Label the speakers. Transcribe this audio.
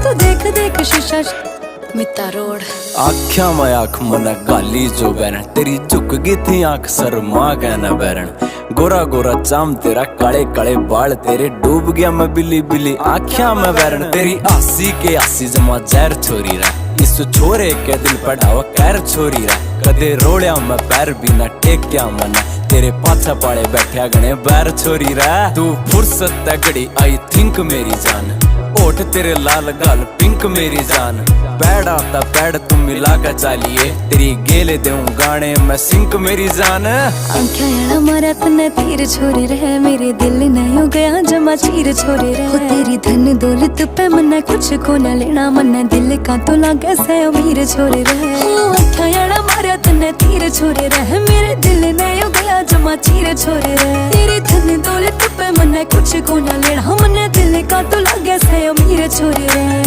Speaker 1: तू देख देख शीशा मिता रोड।
Speaker 2: आख्या में आँख मन गाली जो बैरन, तेरी झुक गई थी आँख शर्मा कहना बैरन। गोरा गोरा चाम तेरा, काले काले बाल तेरे, डूब गया मैं बिल्ली बिल्ली आख्या में बैरन। तेरी आसी के आसी जमा जहर छोरी रहा, इस छोरे के दिल पर ढावा कैर छोरी रहा। कदे रोड़िया मैं पैर भी ना टेक्या मना, तेरे पाछा पाड़े बैठा गणे बैर छोरी रहा। तू फुर्सत तगड़ी आई थिंक मेरी जान, ओठ तेरे लाल गाल पिंक मेरी जान। पैड आता पैड तुम मिला कर चालिए, तेरी गेले दूं गाने मैं सिंक मेरी जान।
Speaker 1: आंखें यारा मारा तन्ने तीर छोरे रहे, मेरे दिल नहीं हो गया जमा चीर छोरे रहे। तेरी धन दौलत पे मन्ने कुछ को न लेना, मन्ने दिल का तो लागे से अमीर छोरे रहे। आंखें यारा मारा तन्ने तीर छोरे रहे, मेरे दिल नहीं हो गया जमा चीर छोरे रहे। तेरी धन दौलत पे मन्ने कुछ को न लेना, मन्ने दिल का तो लागे से अमीर छोरे रहे।